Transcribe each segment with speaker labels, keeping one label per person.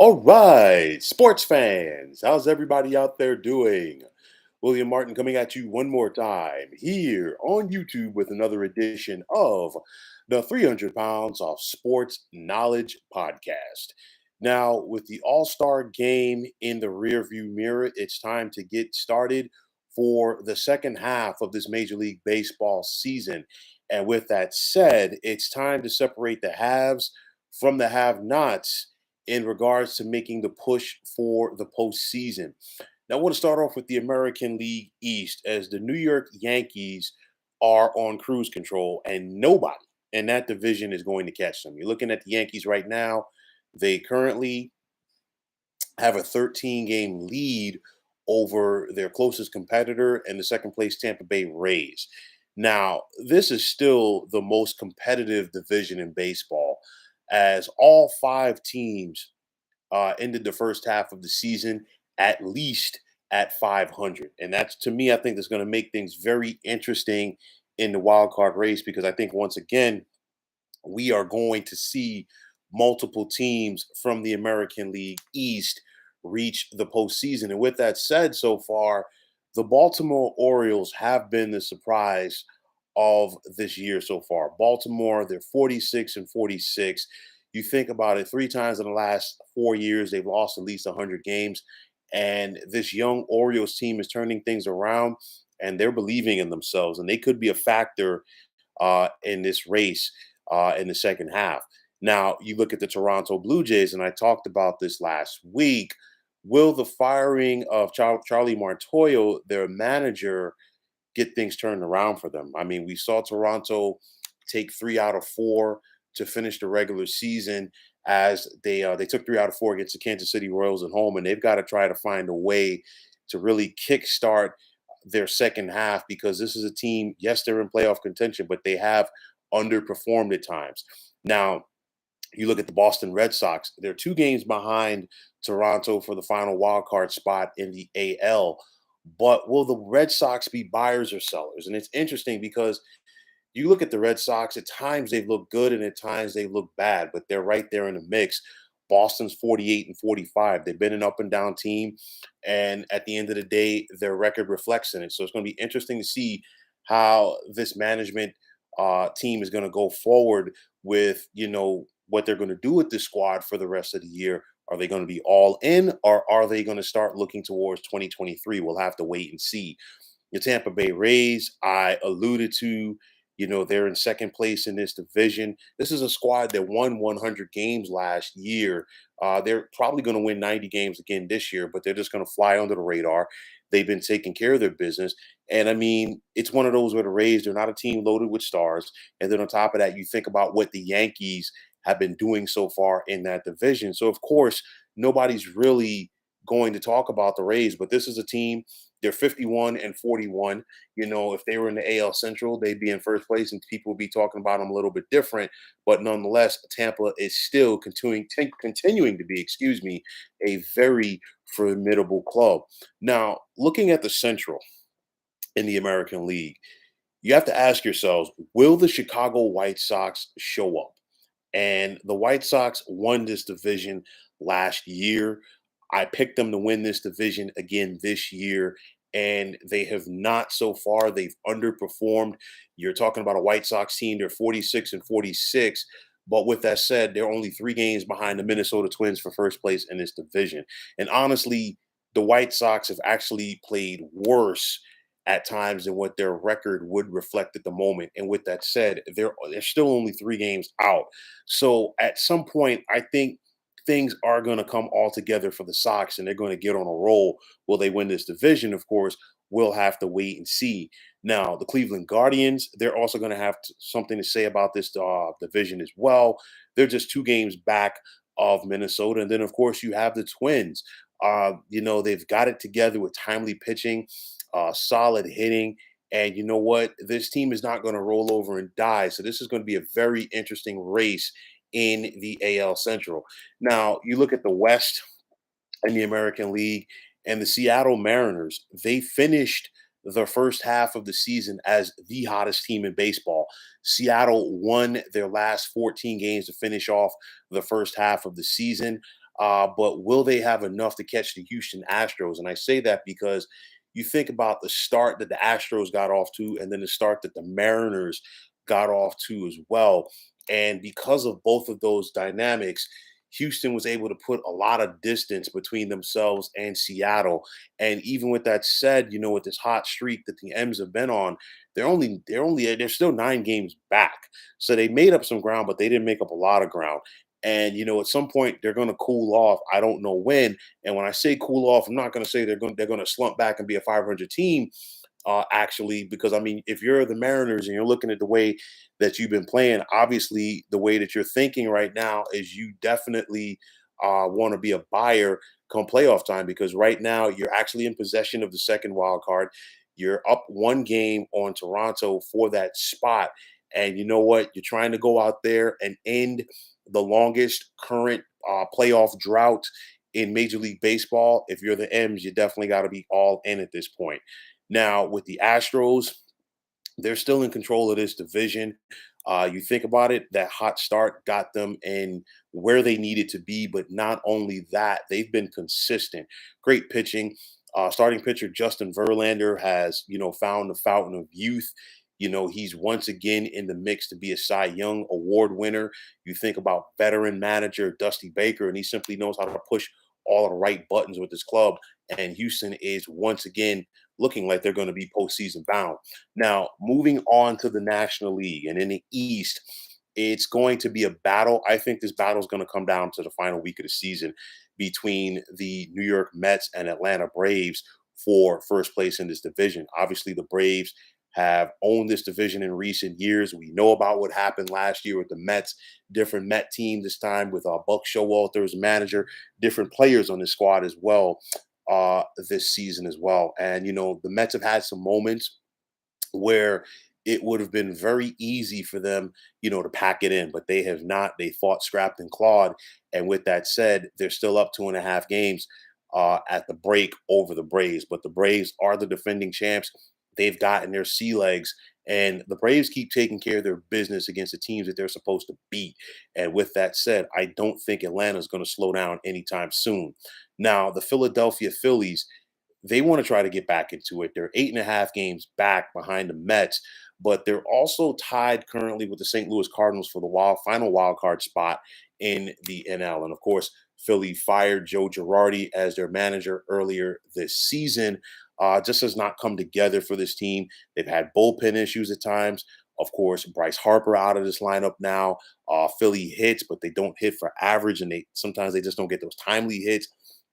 Speaker 1: All right, sports fans, how's everybody out there doing? William Martin coming at you one more time here on YouTube with another edition of the 300 Pounds of Sports Knowledge podcast. Now, with the All Star game in the rearview mirror, it's time to get started for the second half of this Major League Baseball season. And with that said, it's time to separate the haves from the have nots in regards to making the push for the postseason. Now, I want to start off with the American League East as the New York Yankees are on cruise control, and nobody in that division is going to catch them. You're looking at the Yankees right now, they currently have a 13-game lead over their closest competitor and the second place Tampa Bay Rays. Now, this is still the most competitive division in baseball, as all five teams ended the first half of the season at least at 500. And that's, to me, I think that's going to make things very interesting in the wild card race, because I think once again, we are going to see multiple teams from the American League East reach the postseason. And with that said, so far, the Baltimore Orioles have been the surprise of this year so far. Baltimore, they're 46 and 46. You think about it, three times in the last 4 years, they've lost at least 100 games. And this young Orioles team is turning things around, and they're believing in themselves, and they could be a factor in this race in the second half. Now, you look at the Toronto Blue Jays, and I talked about this last week. Will the firing of Charlie Martoyo, their manager, get things turned around for them? I mean, we saw Toronto take 3 out of 4 to finish the regular season, as they took 3 out of 4 against the Kansas City Royals at home, and they've got to try to find a way to really kickstart their second half, because this is a team. Yes, they're in playoff contention, but they have underperformed at times. Now, you look at the Boston Red Sox, they're 2 games behind Toronto for the final wild card spot in the AL. But will the Red Sox be buyers or sellers? And it's interesting because you look at the Red Sox, at times they look good and at times they look bad, but they're right there in the mix. Boston's 48 and 45. They've been an up and down team. And at the end of the day, their record reflects in it. So it's going to be interesting to see how this management team is going to go forward with, what they're going to do with this squad for the rest of the year. Are they going to be all in, or are they going to start looking towards 2023? We'll have to wait and see. The Tampa Bay Rays, I alluded to, they're in second place in this division. This is a squad that won 100 games last year. They're probably going to win 90 games again this year, but they're just going to fly under the radar. They've been taking care of their business. And I mean, it's one of those where the Rays, they're not a team loaded with stars. And then on top of that, you think about what the Yankees have been doing so far in that division. So, of course, nobody's really going to talk about the Rays, but this is a team. They're 51 and 41. If they were in the AL Central, they'd be in first place and people would be talking about them a little bit different. But nonetheless, Tampa is still continuing to be, a very formidable club. Now, looking at the Central in the American League, you have to ask yourselves, will the Chicago White Sox show up? And the White Sox won this division last year. I picked them to win this division again this year, and they have not so far. They've underperformed. You're talking about a White Sox team, they're 46 and 46. But with that said, they're only 3 games behind the Minnesota Twins for first place in this division. And honestly, the White Sox have actually played worse at times than what their record would reflect at the moment. And with that said, they're still only 3 games out. So at some point, I think things are going to come all together for the Sox and they're going to get on a roll. Will they win this division? Of course, we'll have to wait and see. Now, the Cleveland Guardians, they're also going to have something to say about this division as well. They're just 2 games back of Minnesota. And then, of course, you have the Twins. They've got it together with timely pitching, solid hitting. And you know what? This team is not going to roll over and die. So this is going to be a very interesting race in the AL Central. Now, you look at the West in the American League, and the Seattle Mariners, they finished the first half of the season as the hottest team in baseball. Seattle won their last 14 games to finish off the first half of the season. but will they have enough to catch the Houston Astros? And I say that because you think about the start that the Astros got off to, and then the start that the Mariners got off to as well. And because of both of those dynamics, Houston was able to put a lot of distance between themselves and Seattle. And even with that said, with this hot streak that the M's have been on, they're still 9 games back. So they made up some ground, but they didn't make up a lot of ground. And at some point they're going to cool off. I don't know when. And when I say cool off, I'm not going to say they're going to slump back and be a 500 team, actually, because I mean, if you're the Mariners and you're looking at the way that you've been playing, obviously the way that you're thinking right now is you definitely want to be a buyer come playoff time, because right now you're actually in possession of the second wild card. You're up 1 game on Toronto for that spot. And you know what? You're trying to go out there and end the longest current playoff drought in Major League Baseball. If you're the M's, you definitely got to be all in at this point. Now, with the Astros, they're still in control of this division. You think about it, that hot start got them in where they needed to be, but not only that, they've been consistent. Great pitching. Starting pitcher Justin Verlander has, found the fountain of youth. He's once again in the mix to be a Cy Young Award winner. You think about veteran manager Dusty Baker, and he simply knows how to push all the right buttons with his club. And Houston is once again looking like they're going to be postseason bound. Now, moving on to the National League, and in the East, it's going to be a battle. I think this battle is going to come down to the final week of the season between the New York Mets and Atlanta Braves for first place in this division. Obviously, the Braves have owned this division in recent years. We know about what happened last year with the Mets, different Met team this time with Buck Showalter as manager, different players on the squad as well this season as well. And, the Mets have had some moments where it would have been very easy for them, to pack it in, but they have not. They fought, scrapped, and clawed. And with that said, they're still up 2.5 games at the break over the Braves. But the Braves are the defending champs. They've gotten their sea legs, and the Braves keep taking care of their business against the teams that they're supposed to beat. And with that said, I don't think Atlanta is going to slow down anytime soon. Now, the Philadelphia Phillies, they want to try to get back into it. They're 8.5 games back behind the Mets, but they're also tied currently with the St. Louis Cardinals for the final wild card spot in the NL. And of course, Philly fired Joe Girardi as their manager earlier this season. Just has not come together for this team. They've had bullpen issues at times. Of course, Bryce Harper out of this lineup now. Philly hits, but they don't hit for average, and sometimes they just don't get those timely hits.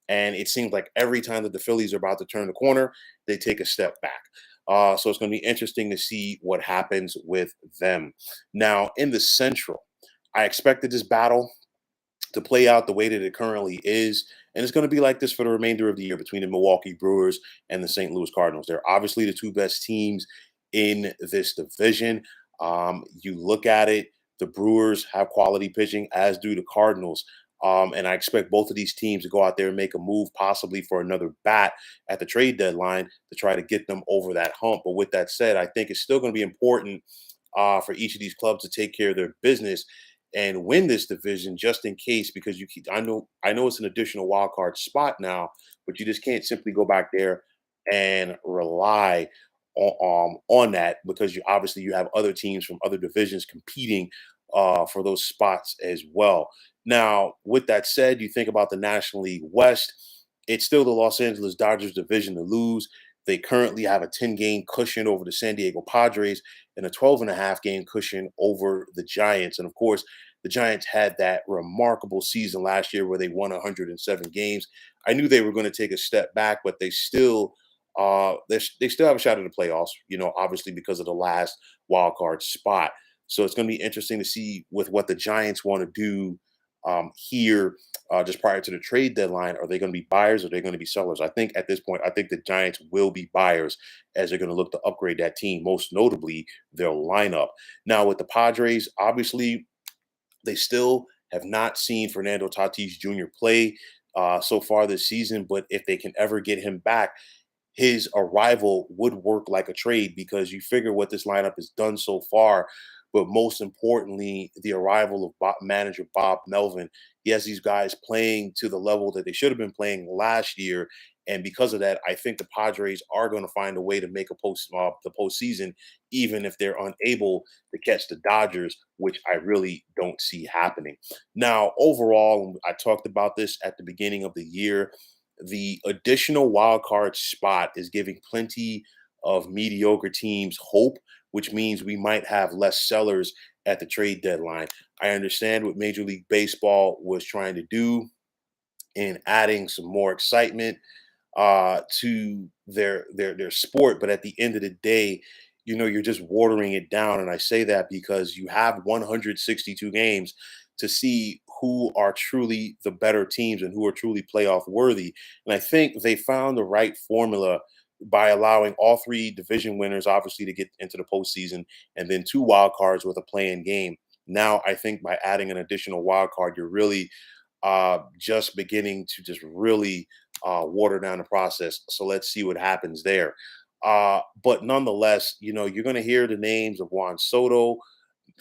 Speaker 1: And it seems like every time that the Phillies are about to turn the corner, they take a step back. So it's going to be interesting to see what happens with them. Now, in the Central, I expected this battle to play out the way that it currently is. And it's going to be like this for the remainder of the year between the Milwaukee Brewers and the St. Louis Cardinals. They're obviously the two best teams in this division. You look at it, the Brewers have quality pitching, as do the Cardinals. And I expect both of these teams to go out there and make a move, possibly for another bat at the trade deadline to try to get them over that hump. But with that said, I think it's still going to be important for each of these clubs to take care of their business and win this division, just in case, because I know it's an additional wild card spot now, but you just can't simply go back there and rely on that, because you have other teams from other divisions competing for those spots as well. Now, with that said, you think about the National League West, it's still the Los Angeles Dodgers division to lose. They currently have a 10-game cushion over the San Diego Padres and a 12.5-game cushion over the Giants. And of course, the Giants had that remarkable season last year where they won 107 games. I knew they were going to take a step back, but they still have a shot at the playoffs, obviously because of the last wild card spot. So it's going to be interesting to see with what the Giants want to do here just prior to the trade deadline. Are they going to be buyers or are they going to be sellers? I think at this point, I think the Giants will be buyers as they're going to look to upgrade that team, most notably their lineup. Now, with the Padres, obviously, they still have not seen Fernando Tatis Jr. play so far this season, but if they can ever get him back, his arrival would work like a trade, because you figure what this lineup has done so far but most importantly, the arrival of manager Bob Melvin. He has these guys playing to the level that they should have been playing last year. And because of that, I think the Padres are going to find a way to make the postseason, even if they're unable to catch the Dodgers, which I really don't see happening. Now, overall, I talked about this at the beginning of the year. The additional wild card spot is giving plenty of mediocre teams hope, which means we might have less sellers at the trade deadline. I understand what Major League Baseball was trying to do in adding some more excitement to their sport, but at the end of the day, you're just watering it down. And I say that because you have 162 games to see who are truly the better teams and who are truly playoff worthy. And I think they found the right formula by allowing all three division winners, obviously, to get into the postseason, and then two wild cards with a play-in game. Now, I think by adding an additional wild card, you're really just beginning to just really water down the process. So let's see what happens there. But nonetheless, you're going to hear the names of Juan Soto,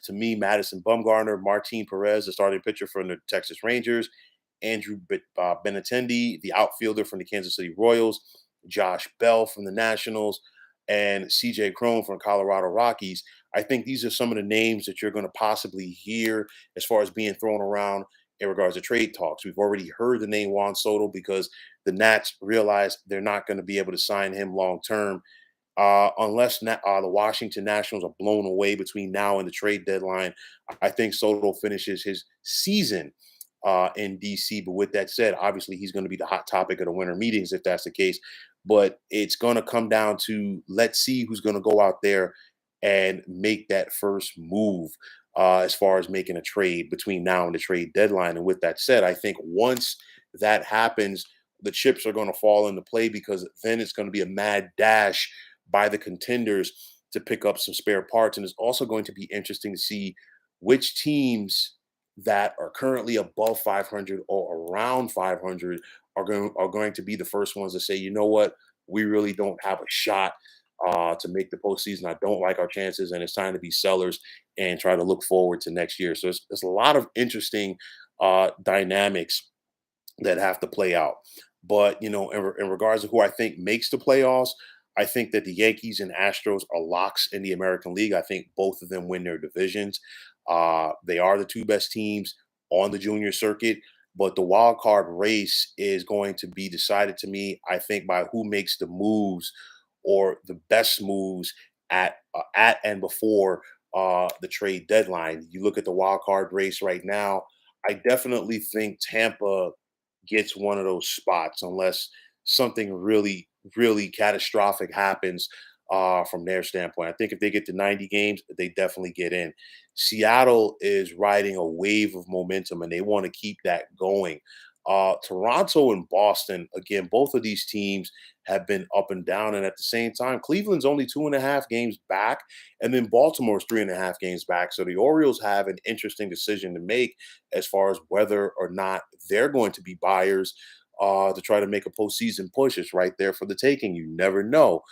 Speaker 1: to me, Madison Bumgarner, Martin Perez, the starting pitcher from the Texas Rangers, Andrew Benintendi, the outfielder from the Kansas City Royals, Josh Bell from the Nationals, and CJ Cron from Colorado Rockies. I think these are some of the names that you're going to possibly hear as far as being thrown around in regards to trade talks. We've already heard the name Juan Soto because the Nats realize they're not going to be able to sign him long term unless the Washington Nationals are blown away between now and the trade deadline. I think Soto finishes his season in DC. But with that said, obviously he's going to be the hot topic of the winter meetings if that's the case. But it's going to come down to, let's see who's going to go out there and make that first move as far as making a trade between now and the trade deadline. And with that said, I think once that happens, the chips are going to fall into play because then it's going to be a mad dash by the contenders to pick up some spare parts. And it's also going to be interesting to see which teams that are currently above 500 or around 500 are going to be the first ones to say, you know what, we really don't have a shot to make the postseason. I don't like our chances, and it's time to be sellers and try to look forward to next year. So there's a lot of interesting dynamics that have to play out. But in regards to who I think makes the playoffs, I think that the Yankees and Astros are locks in the American League. I think both of them win their divisions. They are the two best teams on the junior circuit, but the wild card race is going to be decided to me, I think, by who makes the moves or the best moves at and before the trade deadline. You look at the wild card race right now. I definitely think Tampa gets one of those spots unless something really, really catastrophic happens from their standpoint. I think if they get to 90 games, they definitely get in. Seattle is riding a wave of momentum and they want to keep that going. Toronto and Boston, again, both of these teams have been up and down. And at the same time, Cleveland's only 2.5 games back, and then Baltimore's 3.5 games back. So the Orioles have an interesting decision to make as far as whether or not they're going to be buyers to try to make a postseason push. It's right there for the taking. You never know.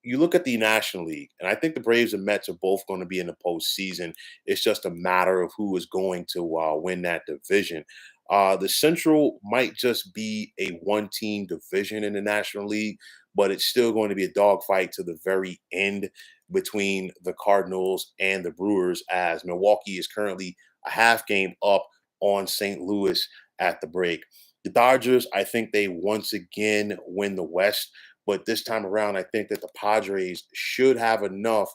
Speaker 1: You look at the National League, and I think the Braves and Mets are both going to be in the postseason. It's just a matter of who is going to win that division. The Central might just be a one-team division in the National League, but it's still going to be a dogfight to the very end between the Cardinals and the Brewers, as Milwaukee is currently a half game up on St. Louis at the break. The Dodgers, I think they once again win the West, but this time around, I think that the Padres should have enough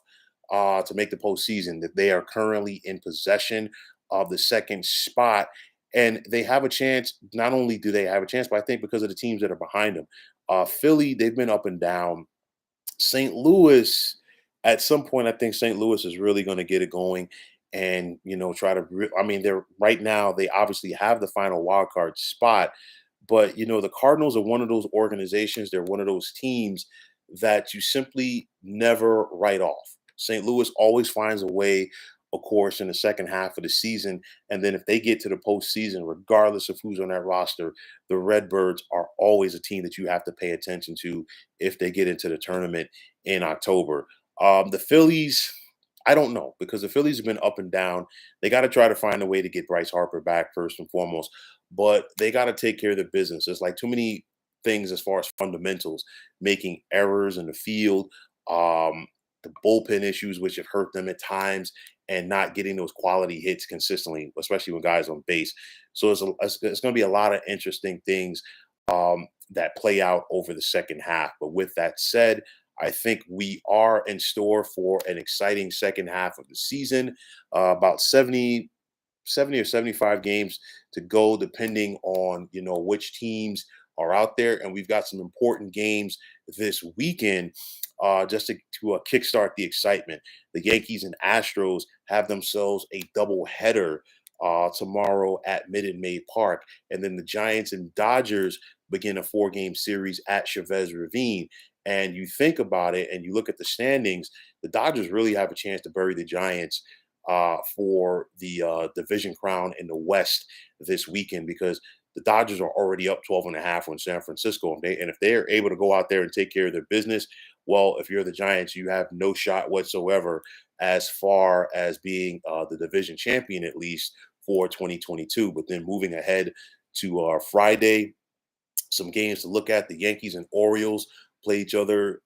Speaker 1: to make the postseason, that they are currently in possession of the second spot. And they have a chance. Not only do they have a chance, but I think because of the teams that are behind them. Philly, they've been up and down. St. Louis, at some point, I think St. Louis is really going to get it going and try to. I mean, they're right now. They obviously have the final wild card spot, but the Cardinals are one of those organizations. They're one of those teams that you simply never write off. St. Louis always finds a way, of course, in the second half of the season. And then if they get to the postseason, regardless of who's on that roster, the Redbirds are always a team that you have to pay attention to if they get into the tournament in October. The Phillies, I don't know because the Phillies have been up and down. They got to try to find a way to get Bryce Harper back first and foremost, but they got to take care of their business. There's like too many things as far as fundamentals, making errors in the field, um, the bullpen issues which have hurt them at times, and not getting those quality hits consistently, especially when guys on base. So it's going to be a lot of interesting things that play out over the second half. But with that said, I think we are in store for an exciting second half of the season. About 70 or 75 games to go, depending on which teams are out there, and we've got some important games this weekend. Just to kickstart the excitement, the Yankees and Astros have themselves a double header tomorrow at Minute Maid Park, and then the Giants and Dodgers begin a four-game series at Chavez Ravine. And you think about it, and you look at the standings, the Dodgers really have a chance to bury the Giants for the division crown in the West this weekend because the Dodgers are already up 12.5 on San Francisco. And if they're able to go out there and take care of their business, well, if you're the Giants, you have no shot whatsoever as far as being the division champion, at least for 2022. But then moving ahead to Friday, some games to look at. The Yankees and Orioles play each other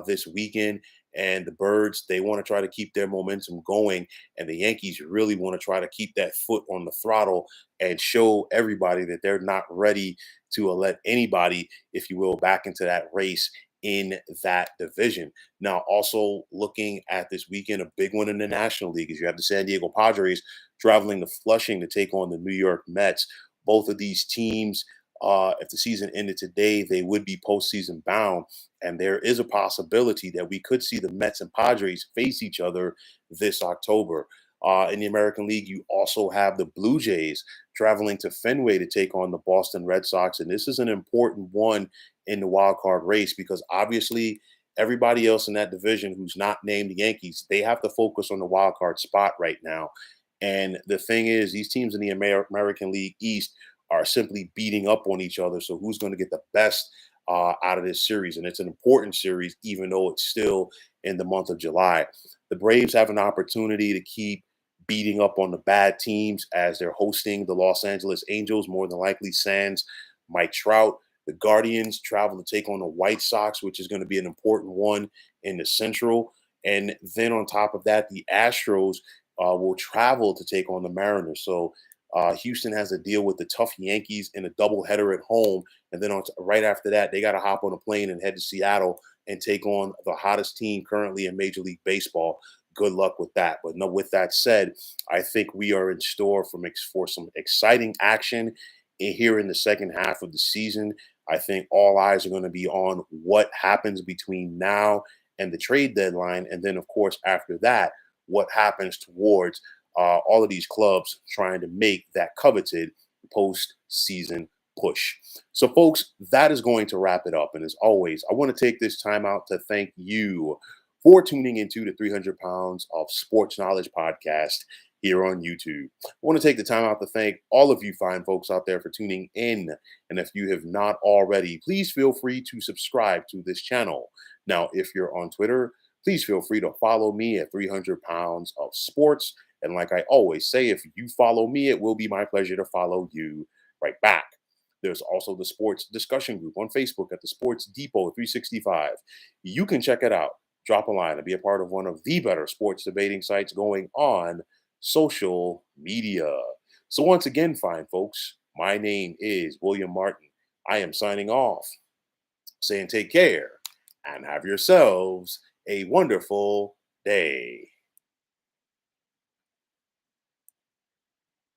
Speaker 1: this weekend. And the Birds, they want to try to keep their momentum going. And the Yankees really want to try to keep that foot on the throttle and show everybody that they're not ready to let anybody, if you will, back into that race in that division. Now, also looking at this weekend, a big one in the National League is you have the San Diego Padres traveling to Flushing to take on the New York Mets. Both of these teams, if the season ended today, they would be postseason bound. And there is a possibility that we could see the Mets and Padres face each other this October. In the American League, you also have the Blue Jays traveling to Fenway to take on the Boston Red Sox. And this is an important one in the wild card race because obviously everybody else in that division who's not named the Yankees, they have to focus on the wild card spot right now. And the thing is, these teams in the American League East are simply beating up on each other. So who's going to get the best out of this series? And it's an important series, even though it's still in the month of July. The Braves have an opportunity to keep beating up on the bad teams as they're hosting the Los Angeles Angels, more than likely sans Mike Trout. The Guardians travel to take on the White Sox, which is going to be an important one in the Central. And then on top of that, the Astros will travel to take on the Mariners. So Houston has to deal with the tough Yankees in a doubleheader at home, and then right after that, they got to hop on a plane and head to Seattle and take on the hottest team currently in Major League Baseball. Good luck with that. But no, with that said, I think we are in store for some exciting action here in the second half of the season. I think all eyes are going to be on what happens between now and the trade deadline, and then of course after that, what happens towards all of these clubs trying to make that coveted postseason push. So, folks, that is going to wrap it up. And as always, I want to take this time out to thank you for tuning into the 300 Pounds of Sports Knowledge podcast here on YouTube. I want to take the time out to thank all of you fine folks out there for tuning in. And if you have not already, please feel free to subscribe to this channel. Now, if you're on Twitter, please feel free to follow me at 300 Pounds of Sports. And like I always say, if you follow me, it will be my pleasure to follow you right back. There's also the sports discussion group on Facebook at the Sports Depot 365. You can check it out. Drop a line and be a part of one of the better sports debating sites going on social media. So once again, fine folks, my name is William Martin. I am signing off, saying take care and have yourselves a wonderful day.